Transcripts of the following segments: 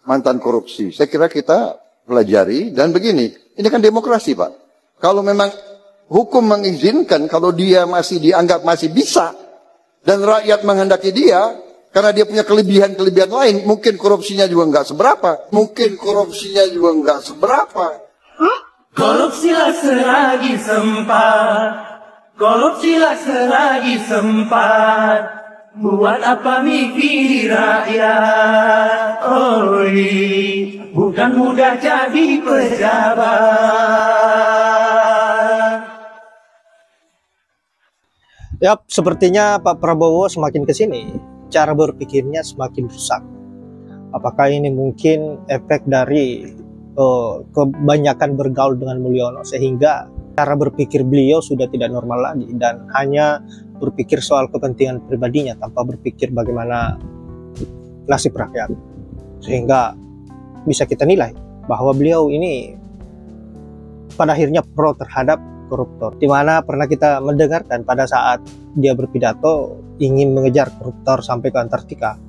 mantan korupsi. Saya kira kita pelajari dan begini, ini kan demokrasi Pak. Kalau memang hukum mengizinkan, kalau dia masih dianggap masih bisa dan rakyat menghendaki dia, karena dia punya kelebihan-kelebihan lain, mungkin korupsinya juga nggak seberapa. Korupsilah selagi sempat, korupsilah selagi sempat, buat apa mikir rakyat, bukan mudah jadi pejabat. Yap, sepertinya Pak Prabowo semakin ke sini, cara berpikirnya semakin rusak. Apakah ini mungkin efek dari kebanyakan bergaul dengan Mulyono, sehingga cara berpikir beliau sudah tidak normal lagi dan hanya berpikir soal kepentingan pribadinya tanpa berpikir bagaimana nasib rakyat, sehingga bisa kita nilai bahwa beliau ini pada akhirnya pro terhadap koruptor, dimana pernah kita mendengarkan pada saat dia berpidato ingin mengejar koruptor sampai ke Antartika.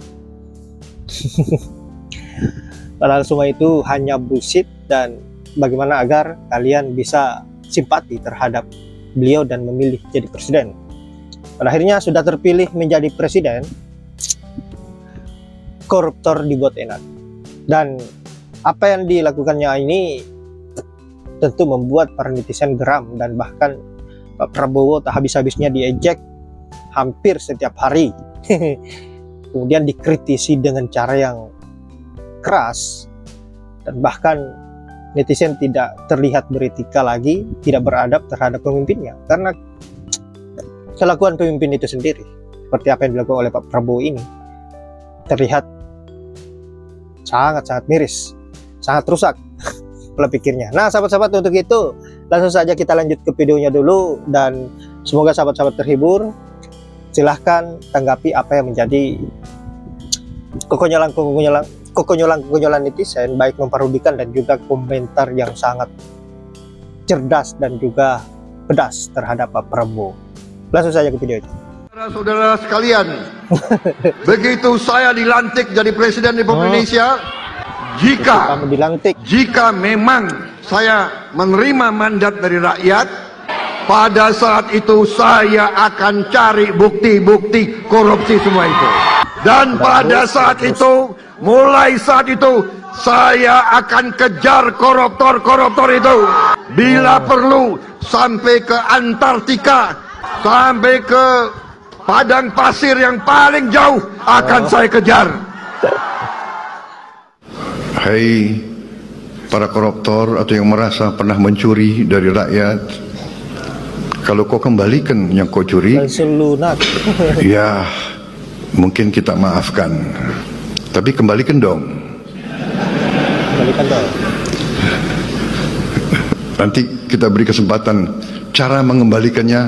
Padahal semua itu hanya bullshit, dan bagaimana agar kalian bisa simpati terhadap beliau dan memilih jadi presiden. Pada akhirnya sudah terpilih menjadi presiden, koruptor dibuat enak. Dan apa yang dilakukannya ini tentu membuat para netizen geram, dan bahkan Pak Prabowo tak habis-habisnya diejek hampir setiap hari. Kemudian dikritisi dengan cara yang keras, dan bahkan netizen tidak terlihat beretika lagi, tidak beradab terhadap pemimpinnya karena kelakuan pemimpin itu sendiri, seperti apa yang dilakukan oleh Pak Prabowo ini, terlihat sangat-sangat miris, sangat rusak pola pikirnya. Nah sahabat-sahabat, untuk itu langsung saja kita lanjut ke videonya dulu, dan semoga sahabat-sahabat terhibur. Silahkan tanggapi apa yang menjadi kekonyolan netizen, baik memparodikan dan juga komentar yang sangat cerdas dan juga pedas terhadap Pak Prabowo. Langsung saja ke video itu. Saudara-saudara sekalian, begitu saya dilantik jadi Presiden Republik Indonesia, jika memang saya menerima mandat dari rakyat, pada saat itu saya akan cari bukti-bukti korupsi semua itu. Dan pada saat itu, mulai saat itu, saya akan kejar koruptor-koruptor itu. Bila perlu, sampai ke Antartika, sampai ke padang pasir yang paling jauh, akan saya kejar. Hai para koruptor atau yang merasa pernah mencuri dari rakyat, kalau kau kembalikan yang kau curi, ya mungkin kita maafkan, tapi kembalikan dong. Nanti kita beri kesempatan cara mengembalikannya,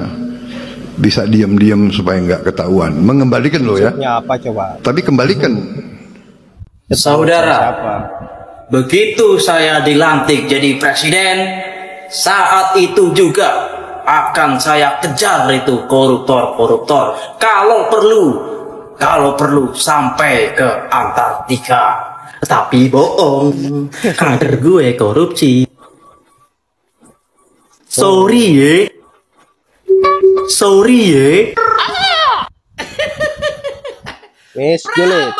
bisa diam-diam supaya nggak ketahuan. Mengembalikan loh ya. Apa coba? Tapi kembalikan. Saudara, begitu saya dilantik jadi presiden, saat itu juga akan saya kejar itu koruptor-koruptor. Kalau perlu sampai ke Antartika. Tapi bohong, kader gue korupsi. Sorry ye. Miss Juliet,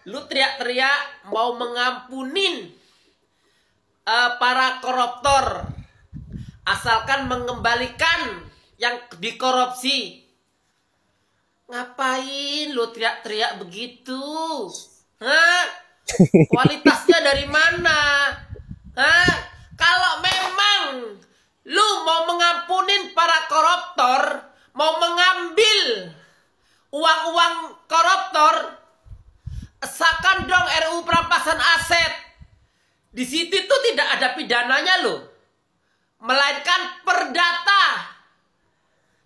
lu teriak-teriak mau mengampunin para koruptor, asalkan mengembalikan yang dikorupsi. Ngapain lu teriak-teriak begitu? Hah? Kualitasnya dari mana? Hah? Kalau memang lu mau mengampunin para koruptor, mau mengambil uang-uang koruptor, esakan dong RUU perampasan aset. Di situ tuh tidak ada pidananya loh, melainkan perdata.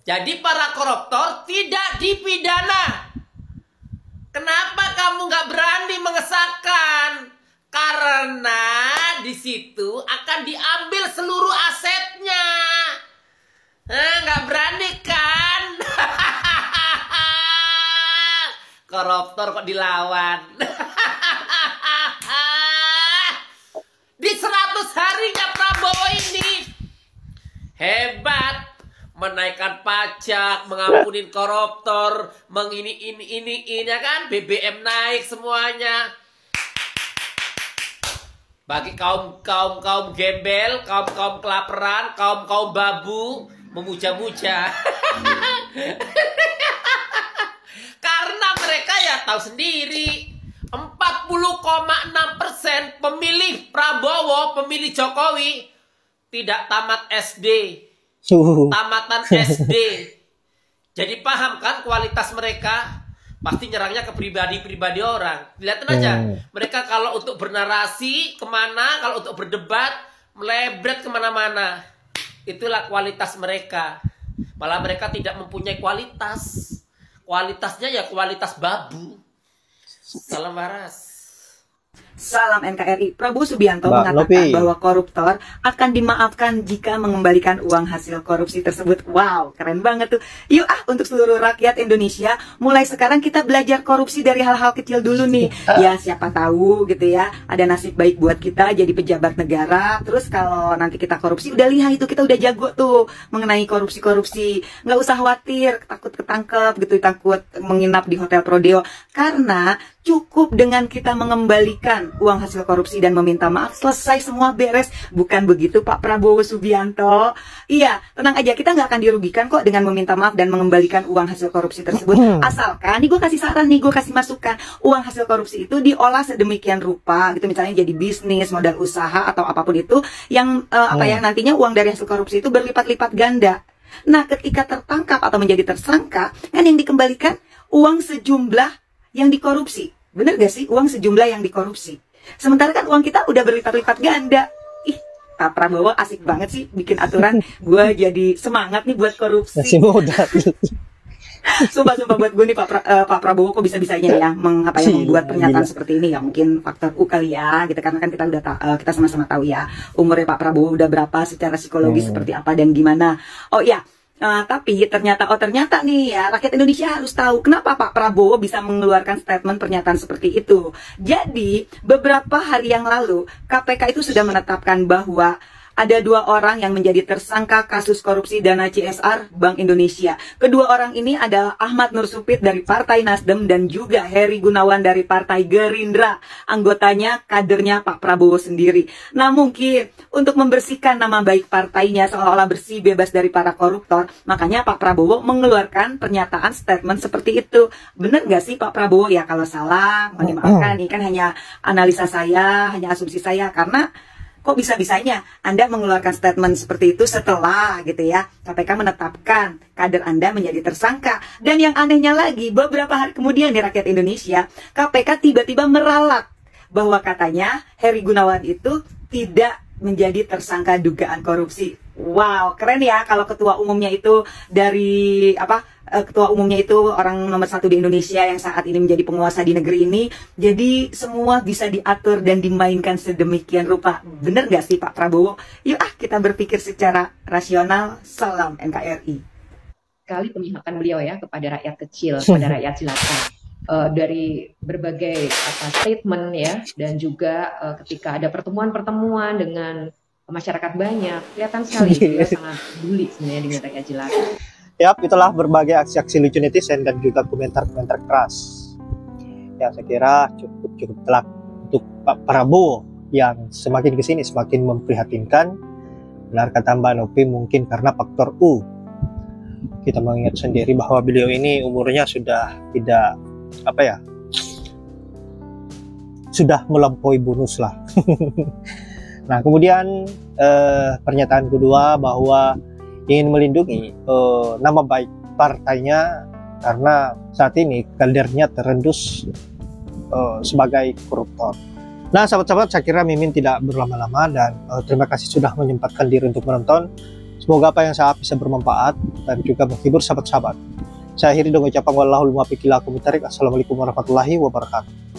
Jadi para koruptor tidak dipidana. Kenapa kamu nggak berani mengesahkan? Karena di situ akan diambil seluruh asetnya. Nggak berani kan? Koruptor kok dilawan. Hebat. Menaikkan pajak, mengampunin koruptor, ini ya kan, BBM naik semuanya. Bagi kaum gembel, kaum kelaparan, kaum babu, memuja-muja. Karena mereka ya tahu sendiri, 40,6% pemilih Prabowo, pemilih Jokowi tidak tamat SD. Tamatan SD. Jadi paham kan kualitas mereka? Pasti nyerangnya ke pribadi-pribadi orang. Lihatin aja, mereka kalau untuk bernarasi kemana, kalau untuk berdebat melebret kemana-mana. Itulah kualitas mereka. Malah mereka tidak mempunyai kualitas. Kualitasnya ya kualitas babu. Salam waras. Salam NKRI. Prabowo Subianto mengatakan bahwa koruptor akan dimaafkan jika mengembalikan uang hasil korupsi tersebut. Wow, keren banget tuh. Yuk untuk seluruh rakyat Indonesia, mulai sekarang kita belajar korupsi dari hal-hal kecil dulu nih. Ya siapa tahu gitu ya, ada nasib baik buat kita jadi pejabat negara. Terus kalau nanti kita korupsi, udah lihat itu kita udah jago tuh mengenai korupsi-korupsi. Nggak usah khawatir, takut ketangkep gitu, takut menginap di hotel Prodeo. Karena cukup dengan kita mengembalikan uang hasil korupsi dan meminta maaf, selesai semua beres. Bukan begitu Pak Prabowo Subianto? Iya, tenang aja, kita nggak akan dirugikan kok dengan meminta maaf dan mengembalikan uang hasil korupsi tersebut. Asalkan, nih gue kasih saran nih, gue kasih masukan, uang hasil korupsi itu diolah sedemikian rupa gitu, misalnya jadi bisnis, modal usaha atau apapun itu yang yang nantinya uang dari hasil korupsi itu berlipat-lipat ganda. Nah, ketika tertangkap atau menjadi tersangka, kan yang dikembalikan uang sejumlah yang dikorupsi. Bener gak sih? Uang sejumlah yang dikorupsi. Sementara kan uang kita udah berlipat-lipat ganda. Ih, Pak Prabowo asik banget sih bikin aturan. Gue jadi semangat nih buat korupsi. Sumpah buat gue nih Pak Prabowo kok bisa-bisanya ya membuat pernyataan seperti ini. Ya mungkin faktor U kali ya gitu, karena kan kita udah kita sama-sama tahu ya umurnya Pak Prabowo udah berapa, secara psikologis seperti apa dan gimana. Oh iya, tapi ternyata nih ya, rakyat Indonesia harus tahu kenapa Pak Prabowo bisa mengeluarkan statement pernyataan seperti itu. Jadi beberapa hari yang lalu KPK itu sudah menetapkan bahwa ada 2 orang yang menjadi tersangka kasus korupsi dana CSR Bank Indonesia. Kedua orang ini adalah Ahmad Nur Supit dari Partai Nasdem dan juga Heri Gunawan dari Partai Gerindra. Anggotanya, kadernya Pak Prabowo sendiri. Nah mungkin untuk membersihkan nama baik partainya seolah-olah bersih bebas dari para koruptor, makanya Pak Prabowo mengeluarkan pernyataan statement seperti itu. Bener gak sih Pak Prabowo? Ya kalau salah, mohon dimaafkan. Ini kan hanya analisa saya, hanya asumsi saya, karena kok bisa-bisanya Anda mengeluarkan statement seperti itu setelah gitu ya KPK menetapkan kader Anda menjadi tersangka. Dan yang anehnya lagi, beberapa hari kemudian di rakyat Indonesia, KPK tiba-tiba meralat bahwa katanya Heri Gunawan itu tidak menjadi tersangka dugaan korupsi. Wow, keren ya kalau ketua umumnya itu dari ketua umumnya itu orang nomor 1 di Indonesia yang saat ini menjadi penguasa di negeri ini. Jadi semua bisa diatur dan dimainkan sedemikian rupa. Bener gak sih Pak Prabowo? Yuk kita berpikir secara rasional. Salam NKRI. Kali pemihakan beliau ya kepada rakyat kecil, kepada rakyat jelata. Dari berbagai statement ya, dan juga ketika ada pertemuan-pertemuan dengan masyarakat banyak, kelihatan sekali beliau sangat peduli sebenarnya dengan rakyat jelata. Yap, itulah berbagai aksi-aksi lucu netizen dan juga komentar-komentar keras. Ya, saya kira cukup telak untuk Pak Prabowo yang semakin kesini semakin memprihatinkan. Benar kata Mbak Nopi, mungkin karena faktor U. Kita mengingat sendiri bahwa beliau ini umurnya sudah tidak sudah melampaui bonus lah. Nah, kemudian pernyataan kedua bahwa ingin melindungi nama baik partainya karena saat ini kadernya terendus sebagai koruptor. Nah, sahabat-sahabat, saya kira Mimin tidak berlama-lama dan terima kasih sudah menyempatkan diri untuk menonton. Semoga apa yang saya bisa bermanfaat dan juga menghibur sahabat-sahabat. Saya akhiri dengan ucapan wallahul muwaffiq ila aqwamit thoriq. Assalamualaikum warahmatullahi wabarakatuh.